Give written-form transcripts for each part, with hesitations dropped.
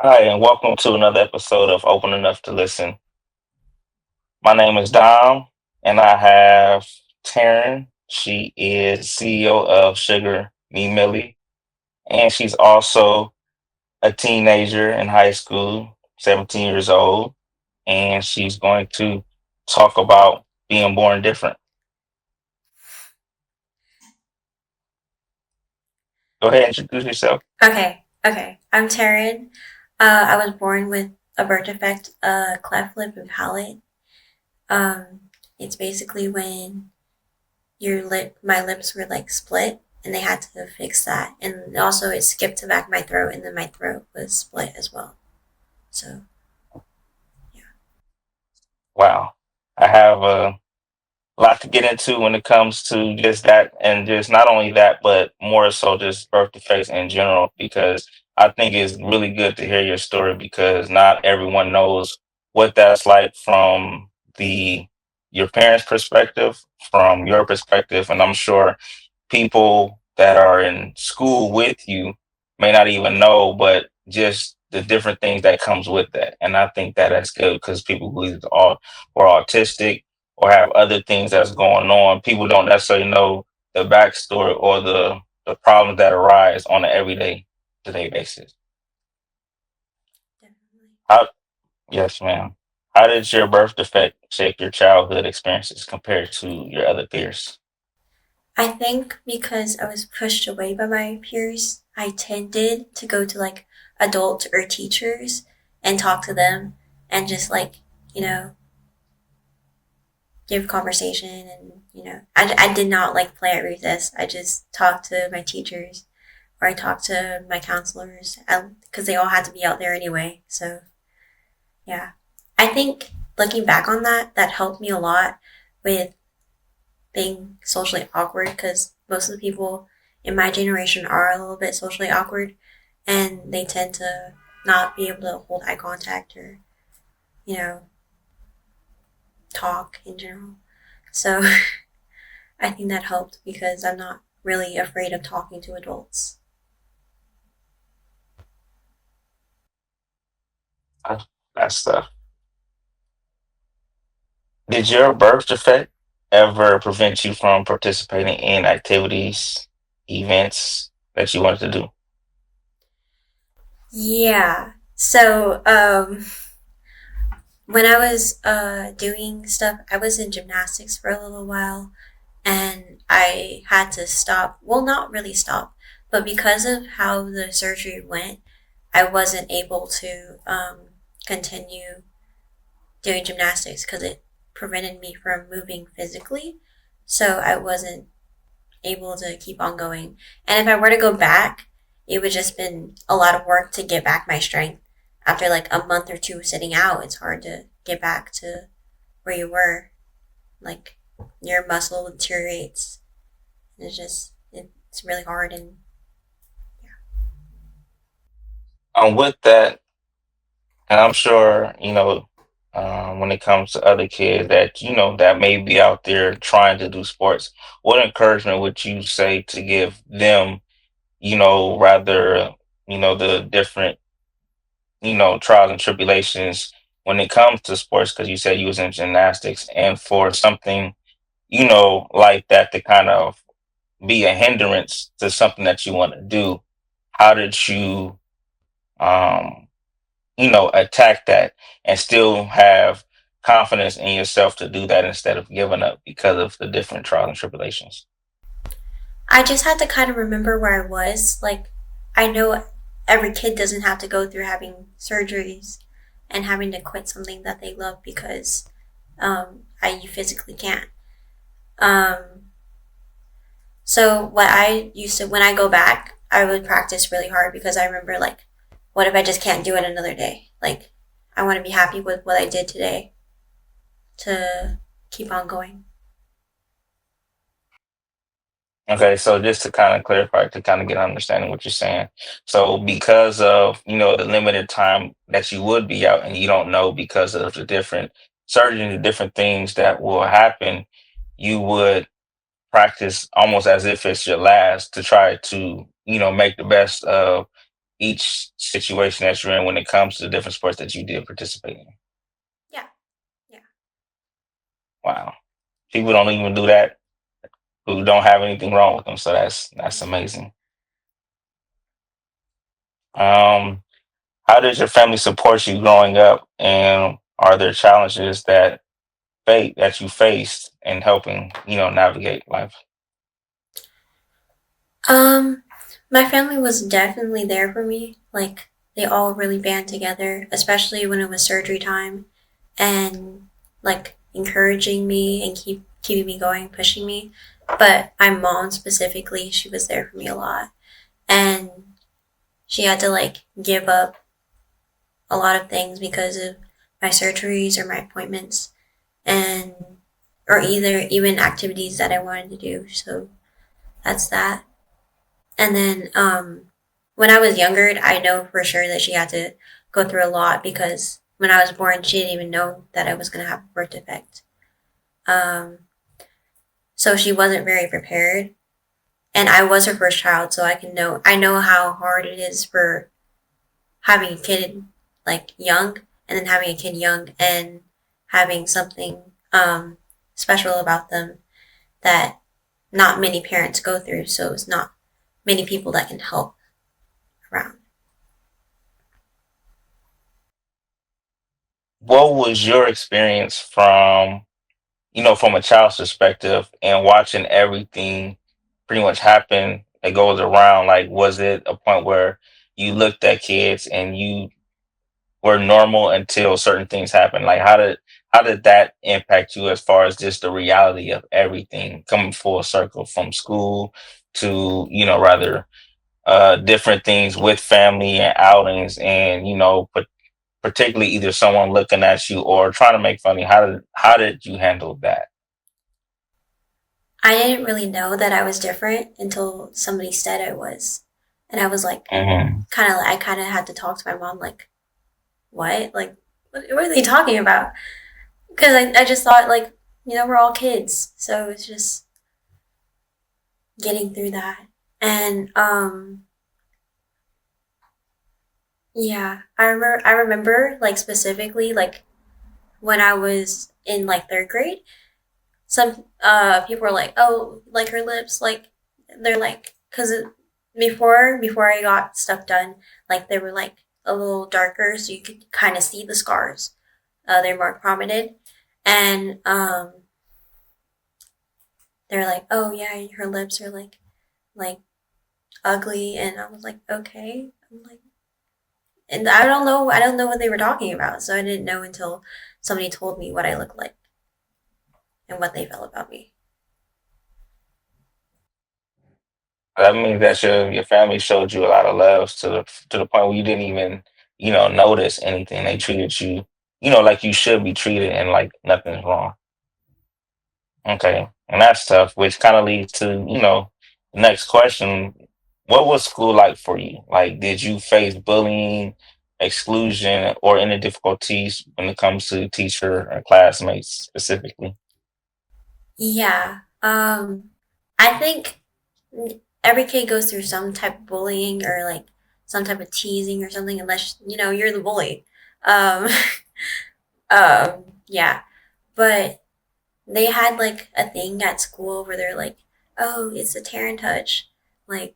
Hi, and welcome to another episode of Open Enough to Listen. My name is Dom, and I have Taryn. She is CEO of Sugar Me Millie, and she's also a teenager in high school, 17 years old, and she's going to talk about being born different. Go ahead and introduce yourself. Okay. I'm Taryn. I was born with a birth defect, cleft lip and palate. Um, it's basically when my lips were like split, and they had to fix that. And also, it skipped to back my throat, and then my throat was split as well. So yeah, Wow. I have lot to get into when it comes to just that, and just not only that, but more so just birth defects in general, because I think it's really good to hear your story because not everyone knows what that's like from the your parents' perspective, from your perspective, and I'm sure people that are in school with you may not even know, but just the different things that comes with that. And I think that that's good because people who either are or autistic or have other things that's going on, people don't necessarily know the backstory or the problems that arise on an everyday today basis. definitely. How, yes, ma'am. How did your birth defect shape your childhood experiences compared to your other peers? I think because I was pushed away by my peers, I tended to go to like adults or teachers and talk to them and just like you know give conversation and I did not like play at recess. I just talked to my teachers or I talked to my counselors because they all had to be out there anyway. So yeah, I think looking back on that helped me a lot with being socially awkward because most of the people in my generation are a little bit socially awkward and they tend to not be able to hold eye contact or you know talk in general. So I think that helped because I'm not really afraid of talking to adults. Uh, That's Did your birth defect ever prevent you from participating in activities, events that you wanted to do? Yeah. So, when I was doing stuff, I was in gymnastics for a little while and I had to stop. Well, not really stop, but because of how the surgery went, I wasn't able to continue doing gymnastics because it prevented me from moving physically. So I wasn't able to keep on going. And if I were to go back, it would just been a lot of work to get back my strength. After like a month or two sitting out, it's hard to get back to where you were. Like your muscle deteriorates. It's really hard and With that, and I'm sure, when it comes to other kids that, that may be out there trying to do sports, what encouragement would you say to give them, rather, the different, trials and tribulations when it comes to sports? Because you said you was in gymnastics and for something, like that to kind of be a hindrance to something that you want to do, how did you um attack that and still have confidence in yourself to do that instead of giving up because of the different trials and tribulations? I just had to kind of remember where I was. Like, I know every kid doesn't have to go through having surgeries and having to quit something that they love because you physically can't. Um, so what I used to when I go back, I would practice really hard because I remember like, what if I just can't do it another day? Like, I want to be happy with what I did today to keep on going. Okay, so just to kind of clarify, to kind of get an understanding what you're saying. So because of, the limited time that you would be out and you don't know because of the different surgeries, the different things that will happen, you would practice almost as if it's your last to try to, make the best of each situation that you're in when it comes to the different sports that you did participate in. Yeah, yeah. Wow. People don't even do that who don't have anything wrong with them. So that's amazing. Um, how did your family support you growing up, and are there challenges that you faced in helping navigate life? Um, my family was definitely there for me. Like they all really band together, especially when it was surgery time, and like encouraging me and keeping me going, pushing me. But my mom specifically, she was there for me a lot, and she had to like give up a lot of things because of my surgeries or my appointments, and or either even activities that I wanted to do. So that's that. And then when I was younger, I know for sure that she had to go through a lot because when I was born, she didn't even know that I was going to have a birth defect. Um, so she wasn't very prepared. And I was her first child, so I know how hard it is for having a kid like young, and then having a kid young and having something special about them that not many parents go through. So it's not many people that can help around. What was your experience from a child's perspective and watching everything pretty much happen that goes around? Like, was it a point where you looked at kids and you were normal until certain things happened? Like, how did that impact you as far as just the reality of everything coming full circle from school to, rather different things with family and outings and, particularly either someone looking at you or trying to make funny. How did you handle that? I didn't really know that I was different until somebody said I was. And I was like, Hmm. I kind of had to talk to my mom, like, what? Like, what are they talking about? Because I just thought, like, we're all kids. So it's just getting through that. And, yeah, I remember, like, specifically, like, when I was in, like, third grade, some people were like, oh, like her lips, like they're like, because before I got stuff done, like they were like a little darker, so you could kind of see the scars. They're more prominent, and they're like, oh yeah, her lips are like ugly, and I was like, okay, I'm like, and I don't know what they were talking about, so I didn't know until somebody told me what I looked like and what they felt about me. That means that your family showed you a lot of love to the point where you didn't even, notice anything. They treated you, like you should be treated and like nothing's wrong. Okay. And that's tough, which kind of leads to, the next question. What was school like for you? Like, did you face bullying, exclusion, or any difficulties when it comes to teacher or classmates specifically? Yeah. I think every kid goes through some type of bullying or like some type of teasing or something, unless you're the bully. Um, yeah. But they had like a thing at school where they're like, "Oh, it's a Terran touch. Like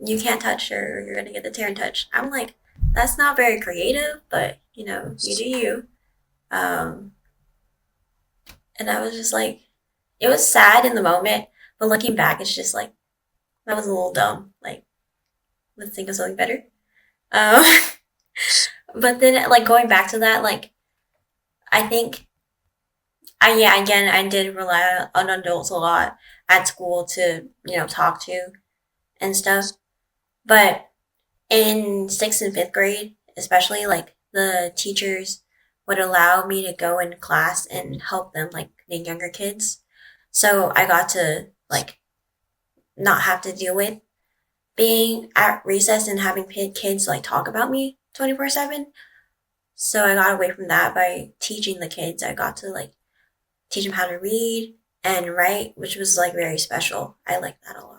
you can't touch her, or you're gonna get the Terran touch." I'm like, that's not very creative, but you do you. Um, and I was just like, it was sad in the moment, but looking back, it's just like that was a little dumb. Like, let's think of something better. Um, but then, like going back to that, like I think again I did rely on adults a lot at school to talk to and stuff. But in sixth and fifth grade, especially, like the teachers would allow me to go in class and help them, like the younger kids. So I got to like not have to deal with being at recess and having kids like talk about me 24/7. So I got away from that by teaching the kids. I got to like teach them how to read and write, which was like very special. I like that a lot.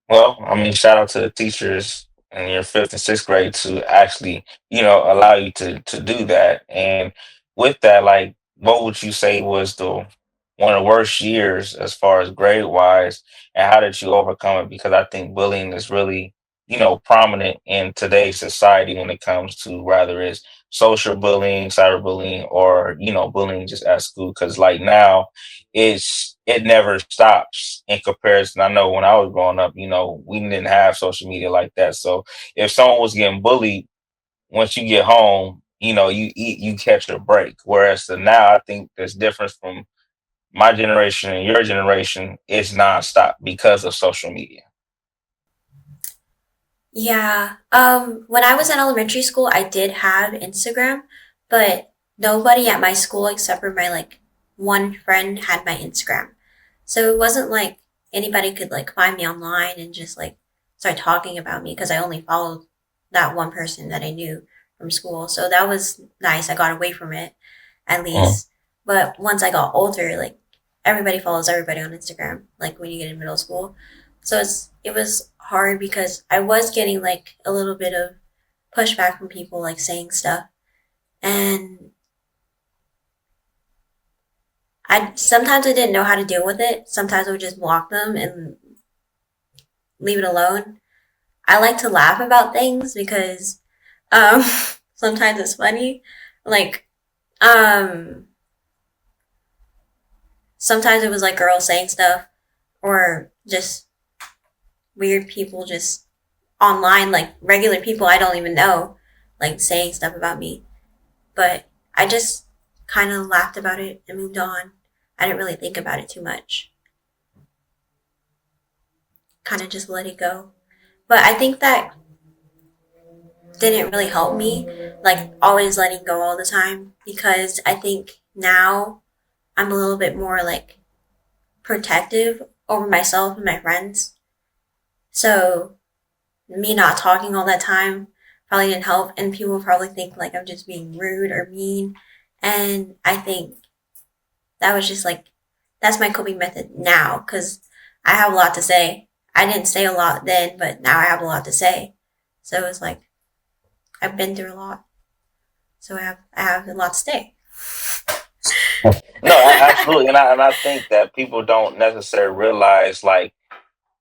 Well, I mean, shout out to the teachers in your fifth and sixth grade to actually, allow you to do that. And with that, like, what would you say was the one of the worst years as far as grade wise, and how did you overcome it? Because I think bullying is really, prominent in today's society when it comes to whether it's social bullying, cyberbullying, or bullying just at school. Because like now it never stops in comparison. I know when I was growing up, we didn't have social media like that. So if someone was getting bullied, once you get home, you eat, you catch a break. Whereas the now, I think there's difference from my generation and your generation. It's nonstop because of social media. Yeah. When I was in elementary school, I did have Instagram, but nobody at my school except for my like one friend had my Instagram. So it wasn't like anybody could like find me online and just like start talking about me because I only followed that one person that I knew from school. So that was nice. I got away from it at Mm. least. But once I got older, like everybody follows everybody on Instagram, like when you get in middle school. So it was hard because I was getting like a little bit of pushback from people like saying stuff, and I sometimes I didn't know how to deal with it. Sometimes I would just block them and leave it alone. I like to laugh about things because um sometimes it's funny. Like um sometimes it was like girls saying stuff or just weird people just online, like regular people I don't even know, like saying stuff about me. But I just kind of laughed about it and moved on. I didn't really think about it too much. Kind of just let it go. But I think that didn't really help me, like always letting go all the time, because I think now I'm a little bit more like protective over myself and my friends. So me not talking all that time probably didn't help, and people probably think like I'm just being rude or mean. And I think that was just like that's my coping method now because I have a lot to say. I didn't say a lot then, but now I have a lot to say. So it's like I've been through a lot, so I have a lot to say. No, absolutely, and I think that people don't necessarily realize like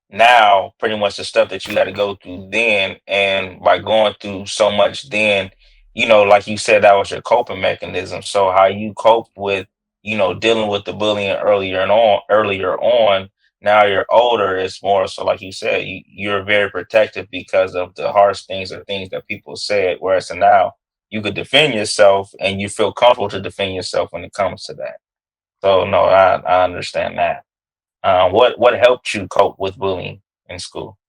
now pretty much the stuff that you got to go through then, and by going through so much then, like you said, that was your coping mechanism. So how you cope with dealing with the bullying earlier on, now you're older, it's more so like you said, you're very protective because of the harsh things or things that people said, whereas now you could defend yourself and you feel comfortable to defend yourself when it comes to that. So no, I understand that. What helped you cope with bullying in school?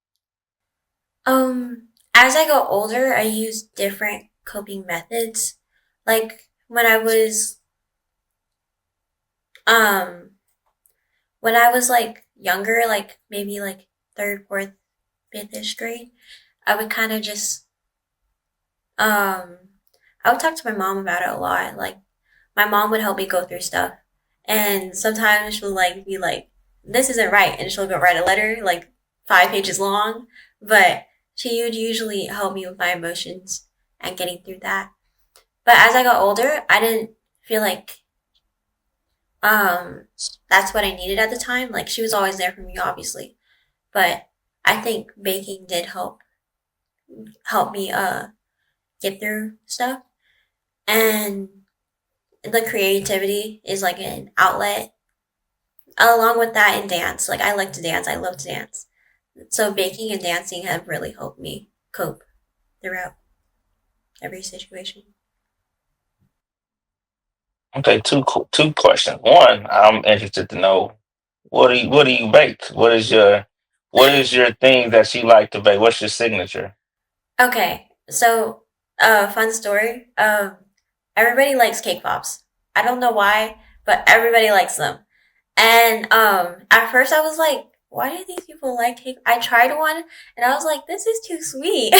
As I got older, I used different coping methods. Like um when I was like younger, like maybe like third, fourth, fifth-ish grade, I would kind of just um I would talk to my mom about it a lot. Like my mom would help me go through stuff. And sometimes she'll like be like, this isn't right, and she'll go write a letter like 5 pages long. But she would usually help me with my emotions and getting through that. But as I got older, I didn't feel like um that's what I needed at the time. Like she was always there for me obviously. But I think baking did help me get through stuff. And the creativity is like an outlet along with that and dance. Like I like to dance. I love to dance. So baking and dancing have really helped me cope throughout every situation. Okay, two questions. One, I'm interested to know what do you bake? What is your thing that you like to bake? What's your signature? Okay, so fun story. Everybody likes cake pops. I don't know why, but everybody likes them. And at first I was like, why do these people like cake? I tried one and I was like, this is too sweet.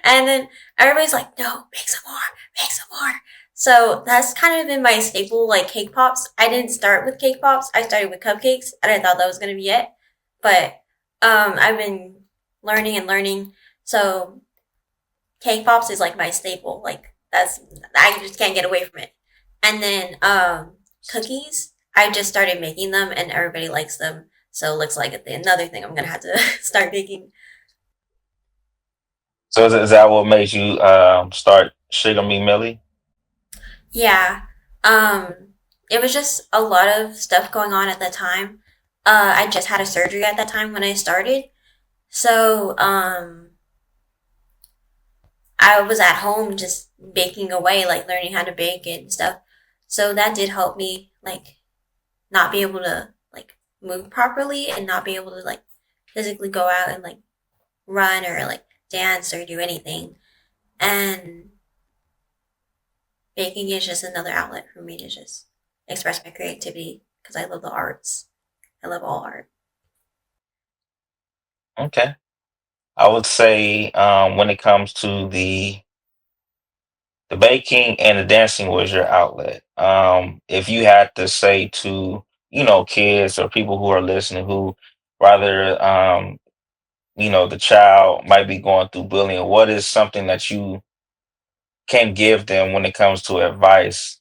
And then everybody's like, no, make some more, make some more. So that's kind of been my staple, like cake pops. I didn't start with cake pops. I started with cupcakes and I thought that was gonna be it. But I've been learning and learning. So cake pops is like my staple. Like that's I just can't get away from it. And then cookies, I just started making them and everybody likes them. So it looks like another thing I'm gonna have to start making. So is that what makes you start Sugar Me Millie? Yeah. Um it was just a lot of stuff going on at the time. I just had a surgery at that time when I started. So I was at home just baking away, like learning how to bake and stuff. So that did help me like not be able to like move properly and not be able to like physically go out and like run or like dance or do anything. And baking is just another outlet for me to just express my creativity because I love the arts. I love all art. Okay. I would say when it comes to the baking and the dancing was your outlet. If you had to say to, kids or people who are listening who rather the child might be going through bullying, what is something that you can give them when it comes to advice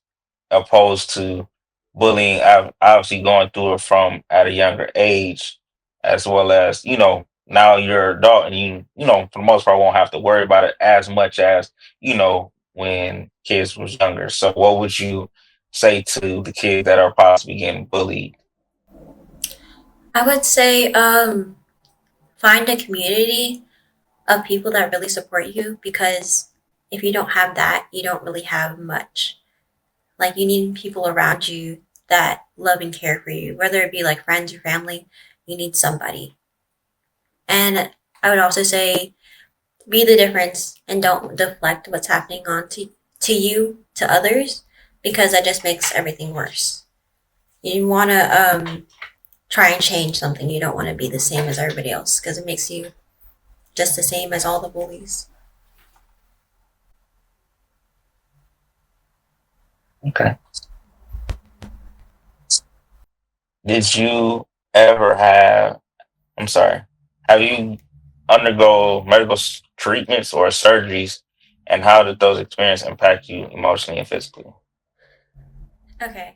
opposed to bullying, obviously going through it from at a younger age, as well as now you're an adult and for the most part won't have to worry about it as much as when kids was younger. So what would you say to the kids that are possibly getting bullied? I would say find a community of people that really support you because if you don't have that, you don't really have much. Like you need people around you that love and care for you, whether it be like friends or family, you need somebody. And I would also say be the difference and don't deflect what's happening on to you to others because that just makes everything worse. You want to try and change something. You don't want to be the same as everybody else because it makes you just the same as all the bullies. Okay. Did you ever have, I'm sorry, have you undergo medical treatments or surgeries, and how did those experiences impact you emotionally and physically? Okay.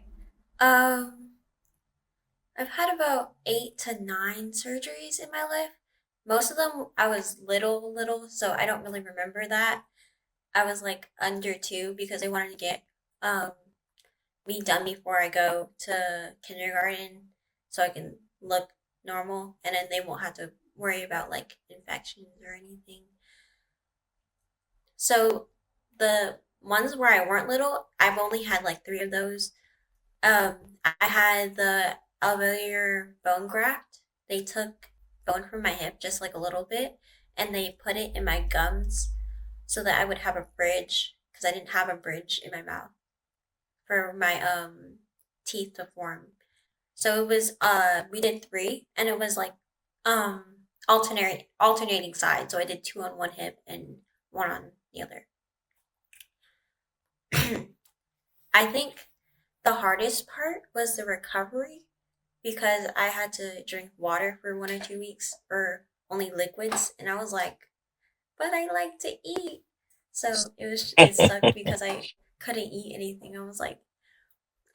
Um, I've had about 8 to 9 surgeries in my life. Most of them I was little, so I don't really remember that. I was like under 2 because I wanted to get um me done before I go to kindergarten so I can look normal and then they won't have to worry about like infections or anything. So the ones where I weren't little, I've only had like 3 of those. I had the alveolar bone graft. They took bone from my hip just like a little bit and they put it in my gums so that I would have a bridge because I didn't have a bridge in my mouth for my teeth to form. So it was we did 3 and it was like alternating sides. So I did 2 on one hip and 1 on the other. I think the hardest part was the recovery because I had to drink water for 1 or 2 weeks or only liquids and I was like, but I like to eat. So it sucked because I couldn't eat anything. I was like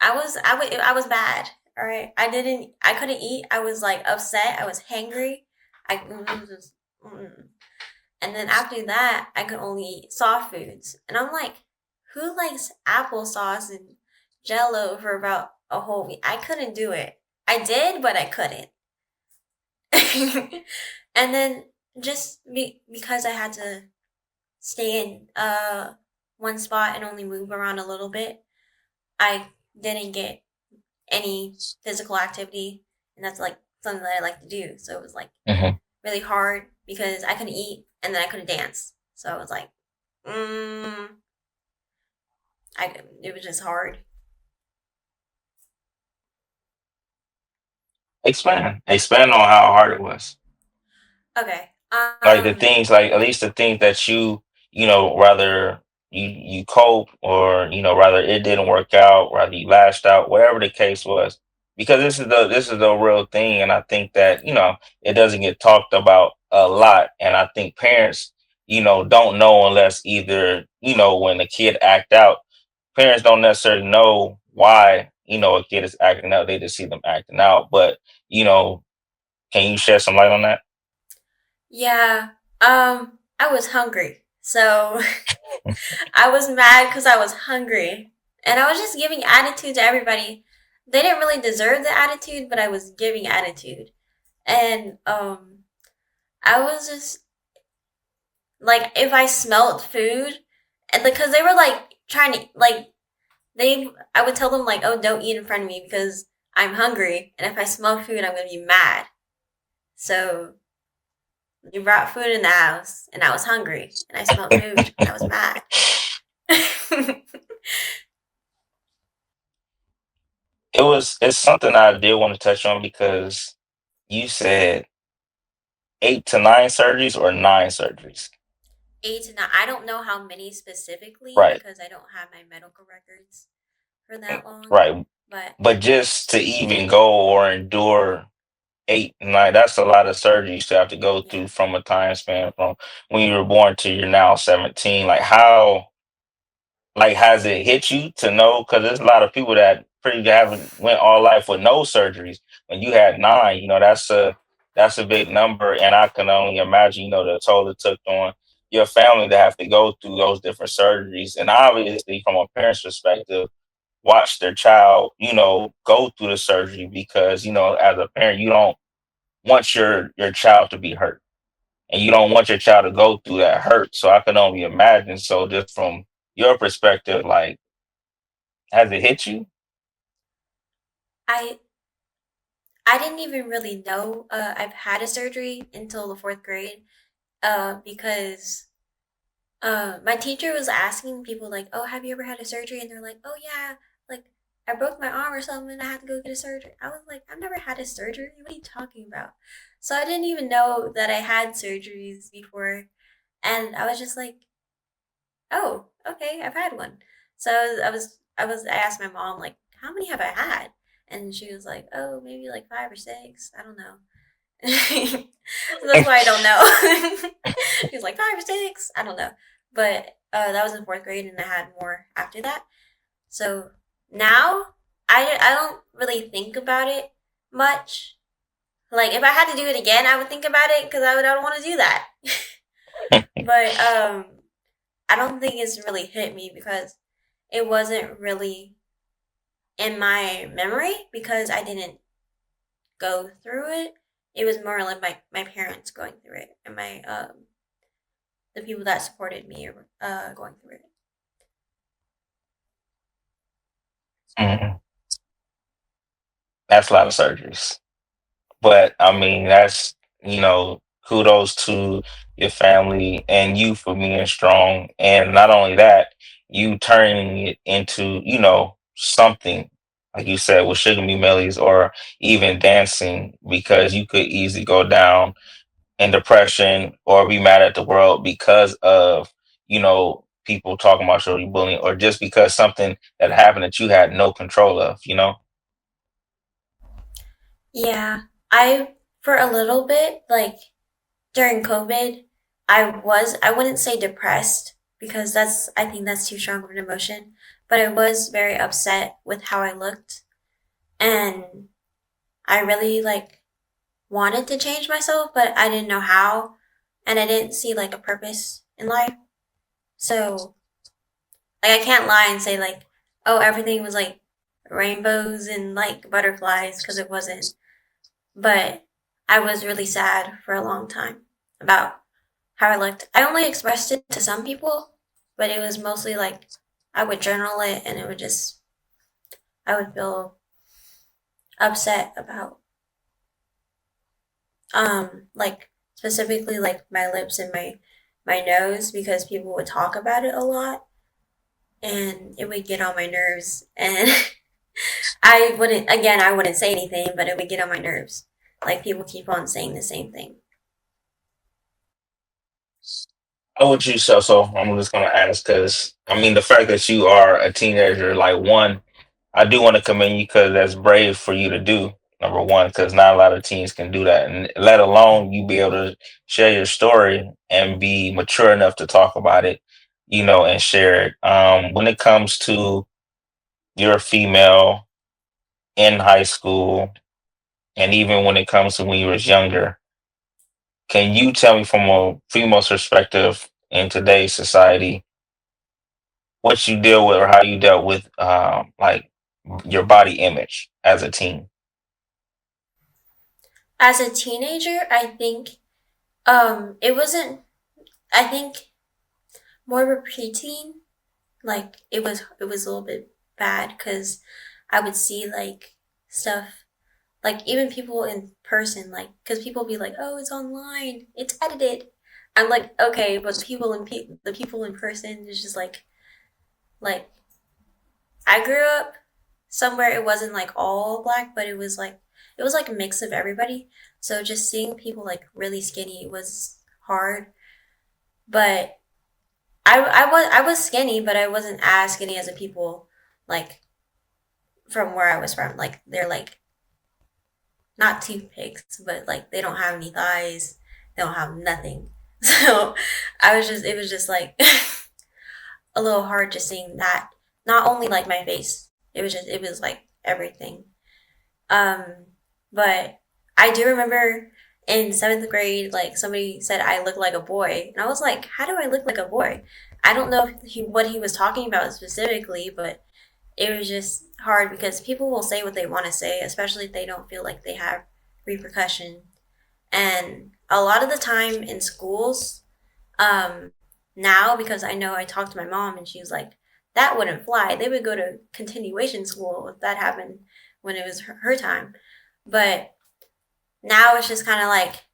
I was bad. All right. I couldn't eat. I was like upset. I was hangry. I it was just, and then after that, I could only eat soft foods. And I'm like, who likes applesauce and jello for about a whole week? I couldn't do it. I did, but I couldn't. And then because I had to stay in one spot and only move around a little bit, I didn't get any physical activity, and that's like something that I like to do. So it was like Mhm. really hard because I couldn't eat and then I couldn't dance. So I was like, mm, it was just hard. Expand on how hard it was. Okay. Like the things, like at least the things that rather you cope, or rather it didn't work out, rather you lashed out, whatever the case was. because this is the real thing, and I think that it doesn't get talked about a lot, and I think parents don't know unless either when the kid act out, parents don't necessarily know why a kid is acting out. They just see them acting out, but you know, can you shed some light on that? Yeah. I was hungry. So I was mad because I was hungry. And I was just giving attitude to everybody. They didn't really deserve the attitude, but I was giving attitude. And I was just like, if I smelled food, and because they were like trying to like I would tell them like, oh, don't eat in front of me because I'm hungry, and if I smell food, I'm gonna be mad. So you brought food in the house, and I was hungry, and I smelled food, and I was mad. It's something I did want to touch on because you said 8 to 9 surgeries or 9 surgeries. 8 to 9. I don't know how many specifically Right. because I don't have my medical records for that long, Right. but But just to even go or endure 8 9, that's a lot of surgeries to have to go yeah. through from a time span from when you were born to you're now 17. Like how like has it hit you to know? Because there's a lot of people that pretty haven't went all life with no surgeries. When you had 9, that's a big number, and I can only imagine the toll it took on your family to have to go through those different surgeries. And obviously, from a parent's perspective, watch their child go through the surgery because as a parent you don't want your child to be hurt, and you don't want your child to go through that hurt. So I can only imagine. So just from your perspective, like, has it hit you? I I didn't even really know I've had a surgery until the fourth grade because my teacher was asking people like, "Oh, have you ever had a surgery?" And they're like, "Oh yeah, like I broke my arm or something, and I had to go get a surgery." I was like, "I've never had a surgery. What are you talking about?" So I didn't even know that I had surgeries before, and I was just like, "Oh, okay, I've had one." So I asked my mom like, "How many have I had?" And she was like, "Oh, maybe like 5 or 6. I don't know." So that's why I don't know. He was like 5 or 6. I don't know, but that was in fourth grade, and I had more after that. So now I don't really think about it much. Like if I had to do it again, I would think about it because I don't want to do that. But I don't think it's really hit me because it wasn't really in my memory because I didn't go through it. It was more like my parents going through it and my the people that supported me going through it. Mhm. That's a lot of surgeries. But I mean, that's kudos to your family and you for being strong, and not only that, you turning it into something like you said with Sugar Me Millies or even dancing, because you could easily go down in depression or be mad at the world because of people talking about you bullying, or just because something that happened that you had no control of. Yeah, I for a little bit like during COVID, I wouldn't say depressed because I think that's too strong of an emotion, but I was very upset with how I looked and I really like wanted to change myself, but I didn't know how and I didn't see like a purpose in life. So, like I can't lie and say like, oh, everything was like rainbows and like butterflies because it wasn't. But I was really sad for a long time about how I looked. I only expressed it to some people, but it was mostly like I would journal it and it would just, I would feel upset about, like specifically like my lips and my nose because people would talk about it a lot and it would get on my nerves. And I wouldn't say anything, but it would get on my nerves. Like people keep on saying the same thing. How would you so I'm just gonna ask because I mean the fact that you are a teenager, like one, I do want to commend you because that's brave for you to do. Number one, because not a lot of teens can do that, and let alone you be able to share your story and be mature enough to talk about it, and share it. When it comes to you're a female in high school, and even when it comes to when you was younger, can you tell me from a female's perspective in today's society what you deal with or how you dealt with like your body image as a teen? As a teenager, I think it wasn't. I think more of a preteen. Like it was a little bit bad because I would see like stuff like even people in person like because people be like, oh, it's online, it's edited. I'm like, okay, but the people in person is just like I grew up somewhere it wasn't like all black, but it was like a mix of everybody. So just seeing people like really skinny was hard. But I was skinny, but I wasn't as skinny as the people like from where I was from. Like they're like not toothpicks, but like they don't have any thighs, they don't have nothing. So it was just like a little hard just seeing that. Not only like my face, it was like everything. Um, but I do remember in seventh grade, like somebody said I look like a boy, and I was like, how do I look like a boy? I don't know if what he was talking about specifically, but it was just hard because people will say what they want to say, especially if they don't feel like they have repercussion. And a lot of the time in schools, um, now because I know I talked to my mom and she was like, that wouldn't fly. They would go to continuation school if that happened when it was her time. But now it's just kind of like,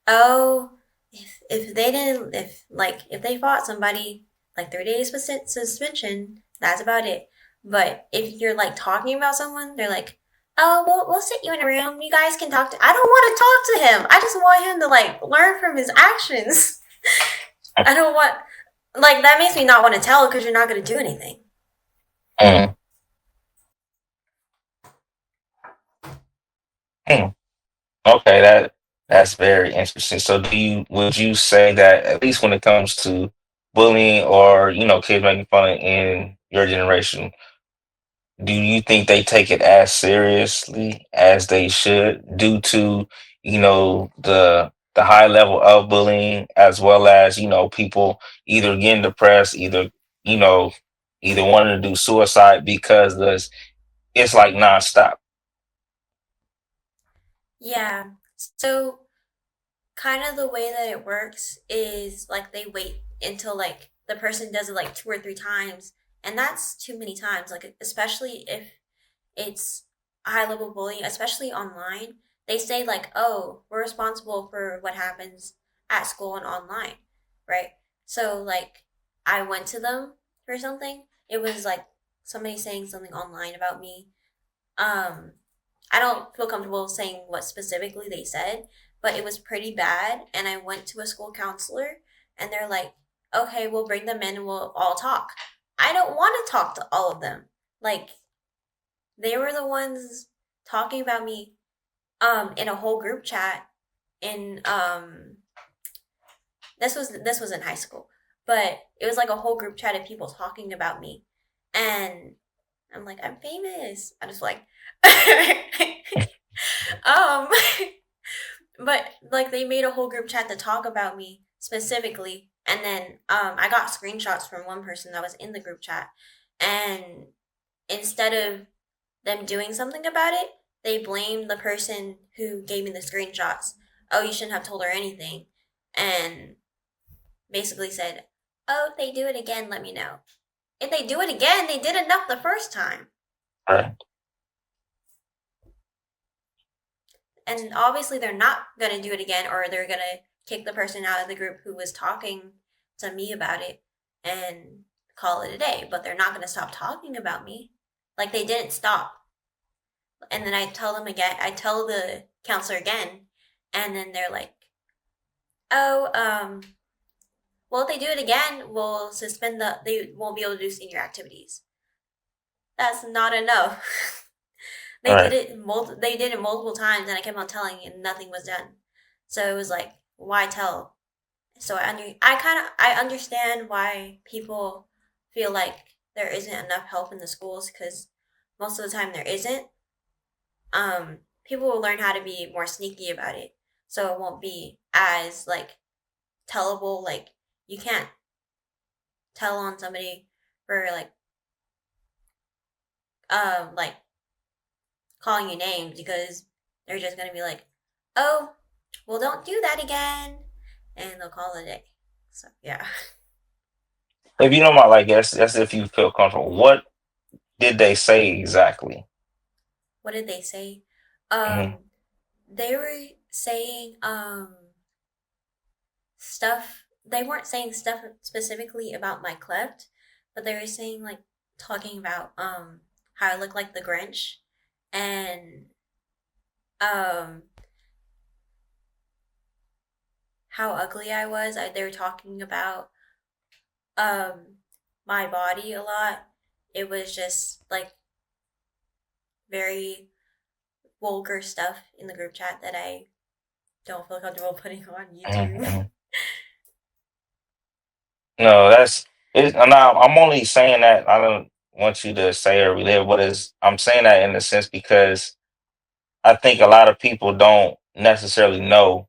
oh, if they didn't if they fought somebody like 3 days suspension, that's about it. But if you're like talking about someone, they're like, oh, we'll sit you in a room. You guys can talk to. I don't want to talk to him. I just want him to like learn from his actions. I don't want like that makes me not want to tell because you're not going to do anything. Mm. Hmm. Okay, that's very interesting. So would you say that at least when it comes to bullying or kids making fun in your generation, do you think they take it as seriously as they should due to the high level of bullying as well as people either getting depressed, you know either wanting to do suicide because it's like nonstop. Yeah. So kind of the way that it works is like they wait until like the person does it like two or three times, and that's too many times. Like especially if it's high level bullying, especially online. They say like, "Oh, we're responsible for what happens at school and online," right? So like, I went to them for something. It was like somebody saying something online about me. Um, I don't feel comfortable saying what specifically they said, but it was pretty bad. And I went to a school counselor, and they're like, "Okay, we'll bring them in and we'll all talk." I don't want to talk to all of them. Like they were the ones talking about me in a whole group chat in this was in high school, but it was like a whole group chat of people talking about me, and I'm like, I'm famous. I just like um but like they made a whole group chat to talk about me specifically, and then I got screenshots from one person that was in the group chat, and instead of them doing something about it, they blamed the person who gave me the screenshots. Oh, you shouldn't have told her anything. And basically said, oh, if they do it again, let me know. If they do it again, they did enough the first time. Right. And obviously, they're not going to do it again, or they're going to kick the person out of the group who was talking to me about it and call it a day. But they're not going to stop talking about me. Like they didn't stop. And then I tell them again, I tell the counselor again, and then they're like, oh, well, if they do it again, we'll suspend they won't be able to do senior activities. that's not enough. Right. They did it multiple times, and I kept on telling, and nothing was done. So it was like, why tell? So I understand why people feel like there isn't enough help in the schools because most of the time there isn't. People will learn how to be more sneaky about it, so it won't be as like tellable. Like you can't tell on somebody for like calling you names because they're just gonna be like, oh, well, don't do that again, and they'll call it a day. So yeah. If you don't mind, like, that's if you feel comfortable. What did they say exactly? What did they say? Hmm. They were saying stuff. They weren't saying stuff specifically about my cleft, but they were saying like talking about how I look like the Grinch and um how ugly I was. They were talking about um my body a lot. It was just like very vulgar stuff in the group chat that I don't feel comfortable putting on YouTube. Hmm. No, that's it. Now, I'm only saying that. I don't want you to say or relive what is. I'm saying that in a sense because I think a lot of people don't necessarily know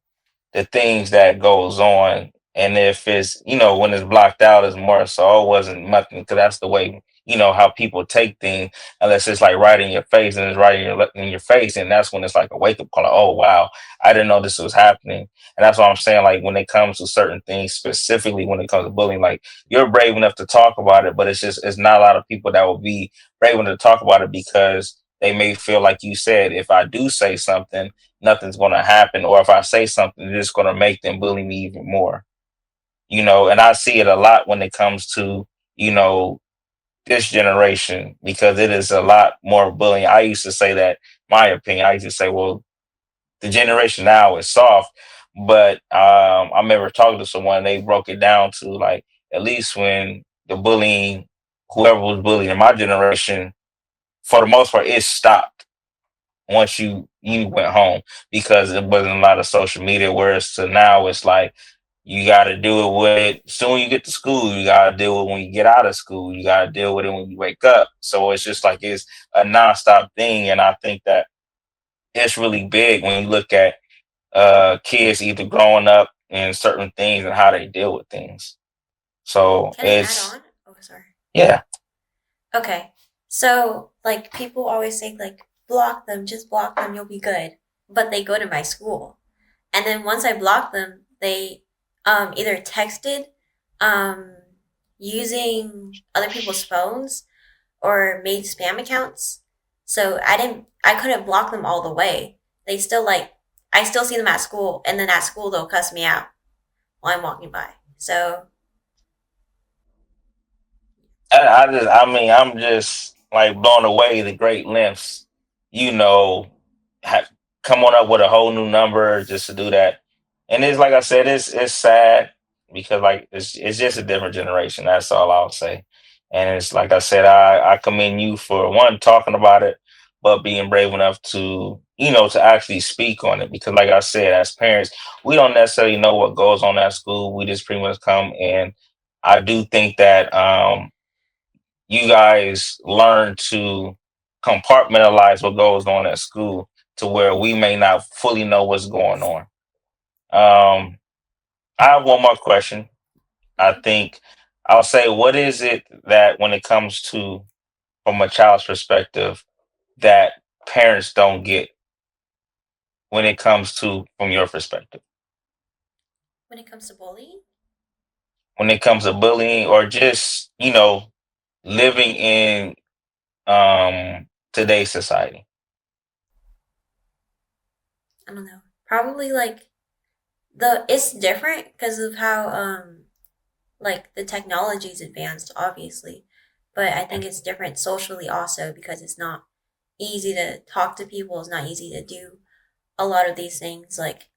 the things that goes on, and if it's, when it's blocked out, it's more so, oh, it wasn't nothing, because that's the way, how people take things, unless it's like right in your face, and it's right in your face, and that's when it's like a wake-up call, like, oh wow, I didn't know this was happening. And that's what I'm saying, like when it comes to certain things, specifically when it comes to bullying, like you're brave enough to talk about it, but it's not a lot of people that will be brave enough to talk about it because they may feel like you said, if I do say something, nothing's going to happen, or if I say something, it's going to make them bully me even more. And I see it a lot when it comes to, you know this generation, because it is a lot more bullying. I used to say that, my opinion, I used to say, well, the generation now is soft, but I remember talking to someone, they broke it down to like, at least when the bullying, whoever was bullying in my generation, for the most part, it stopped once you went home, because it wasn't a lot of social media. Whereas to now, it's like you got to do it with soon you get to school. You got to deal with when you get out of school. You got to deal with it when you wake up. So it's just like it's a nonstop thing, and I think that it's really big when you look at kids either growing up in certain things and how they deal with things. So Can I add it's on? Oh, sorry. yeah. Okay. So, like, people always say, like, block them, just block them, you'll be good. But they go to my school. And then once I blocked them, they either texted um, using other people's phones or made spam accounts. So I couldn't block them all the way. They still, like, I still see them at school, and then at school, they'll cuss me out while I'm walking by. So, I mean, I'm just like blown away the great lengths, you know, ha- coming up with a whole new number just to do that. And it's like I said, it's sad because like it's just a different generation. That's all I'll say. And it's like I said, I commend you for one talking about it, but being brave enough to to actually speak on it, because like I said, as parents, we don't necessarily know what goes on at school. We just pretty much come, and I do think that you guys learn to compartmentalize what goes on at school, to where we may not fully know what's going on. Um, I have one more question. I mhm. think I'll say, what is it that when it comes to, from a child's perspective, that parents don't get when it comes to, from your perspective, When it comes to bullying, when it comes to bullying, or just, living in today's society? I don't know. Probably like it's different because of how like the technology's advanced, obviously, but I think it's different socially also because it's not easy to talk to people. It's not easy to do a lot of these things. Like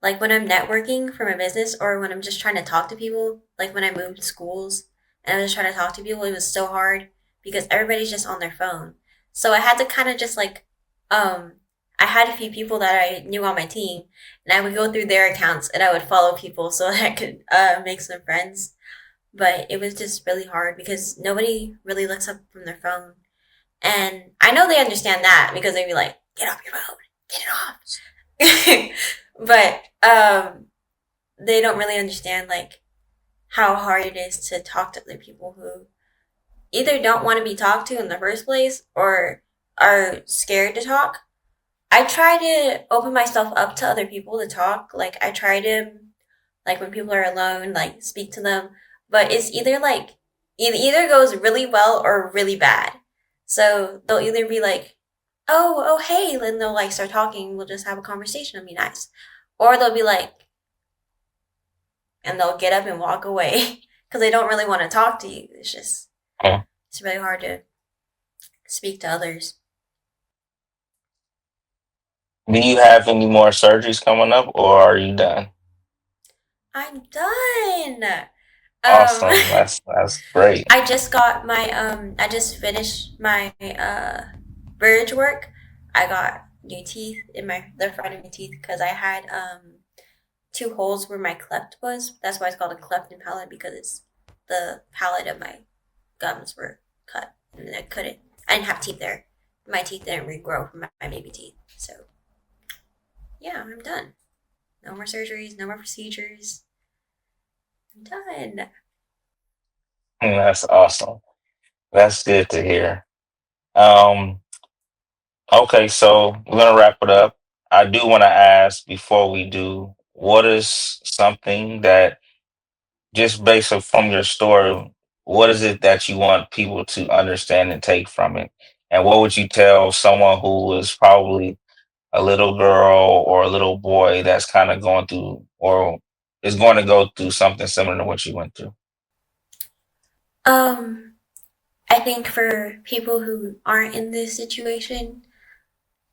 when I'm networking for my business or when I'm just trying to talk to people. Like when I moved schools and I was just trying to talk to people, it was so hard because everybody's just on their phone. So I had to kind of just like, um, I had a few people that I knew on my team, and I would go through their accounts and I would follow people so that I could make some friends. But it was just really hard because nobody really looks up from their phone. And I know they understand that because they'd be like, get off your phone, get it off. But they don't really understand like how hard it is to talk to other people who either don't want to be talked to in the first place or are scared to talk. I try to open myself up to other people to talk. Like I try to like when people are alone, like speak to them. But it's either like it either goes really well or really bad. So they'll either be like, oh hey, then they'll like start talking, we'll just have a conversation, it'll be nice. Or they'll be like and they'll get up and walk away because they don't really want to talk to you. It's just Hmm. it's really hard to speak to others. Do you have any more surgeries coming up, or are you done? I'm done. Um Awesome. That's great. I just got my I just finished my bridge work. I got new teeth in my the front of my teeth because I had two holes where my cleft was. That's why it's called a cleft and palate because it's the palate of my gums were cut and I couldn't. I didn't have teeth there. My teeth didn't regrow from my baby teeth. So yeah, I'm done. No more surgeries. No more procedures. I'm done. That's awesome. That's good to hear. Um, okay, so we're gonna wrap it up. I do want to ask before we do, what is something that just based from your story, what is it that you want people to understand and take from it? And what would you tell someone who is probably a little girl or a little boy that's kind of going through or is going to go through something similar to what you went through? Um, I think for people who aren't in this situation,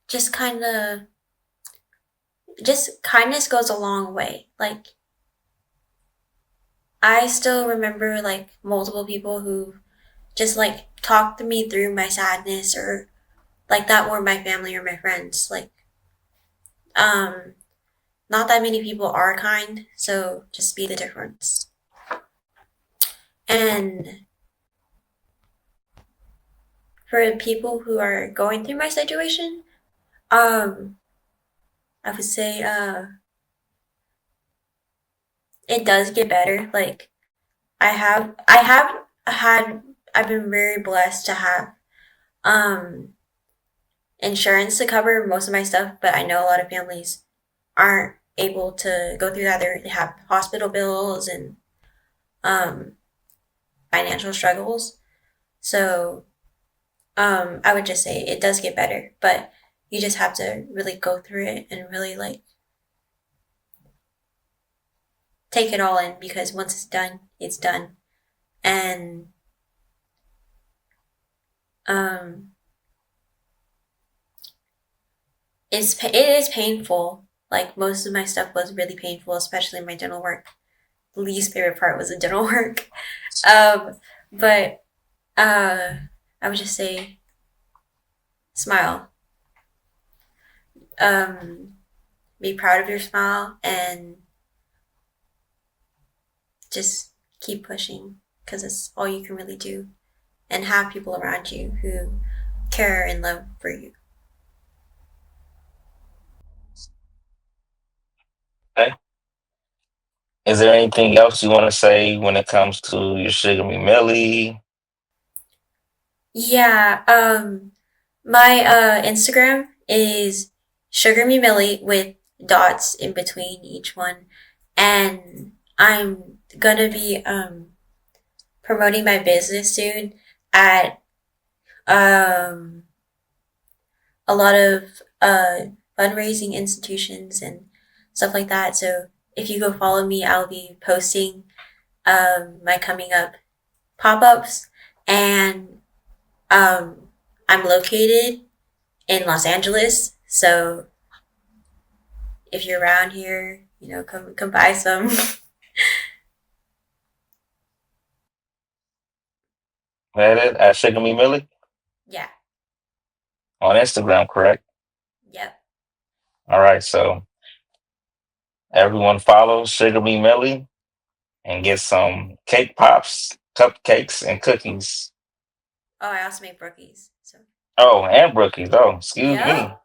just kind of just kindness goes a long way. Like I still remember like multiple people who just like talked to me through my sadness or like that were my family or my friends. Like um not that many people are kind, so just be the difference. And for people who are going through my situation, um I would say it does get better. Like I have had I've been very blessed to have um insurance to cover most of my stuff, but I know a lot of families aren't able to go through that. They have hospital bills and um financial struggles. So I would just say it does get better, but you just have to really go through it and really like take it all in because once it's done, it's done. And um it is painful. Like most of my stuff was really painful, especially my dental work. The least favorite part was the dental work. Um, but uh, I would just say smile. Um, be proud of your smile and just keep pushing because it's all you can really do. And have people around you who care and love for you. Okay. Is there anything else you want to say when it comes to your Sugar Me Millie? Yeah. My Instagram is Sugar Me Millie with dots in between each one, and I'm gonna be promoting my business soon at um a lot of fundraising institutions and stuff like that. So if you go follow me, I'll be posting my coming up pop ups, and um, I'm located in Los Angeles. So if you're around here, come buy some. That is at Sugar Me Millie Yeah. on Instagram, correct? Yep. All right, so everyone follow Sugar Me Millie and get some cake pops, cupcakes, and cookies. Oh, I also make brookies. So. Oh, and Brookies. Oh, excuse me.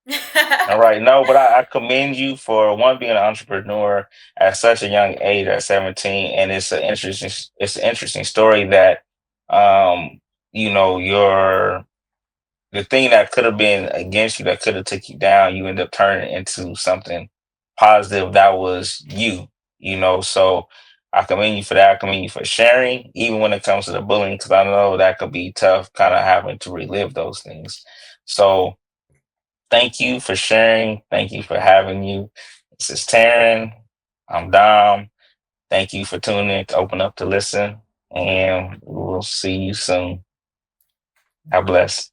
Yep. All right, no, but I commend you for one being an entrepreneur at such a young age, at 17, and it's an interesting story that um your the thing that could have been against you, that could have took you down, you end up turning into something positive that was you. So I commend you for that. I commend you for sharing, even when it comes to the bullying, because I know that could be tough, kind of having to relive those things. So thank you for sharing. Thank you for having you. This is Taryn. I'm Dom. Thank you for tuning in to Open Up to Listen, and we'll see you soon. God bless.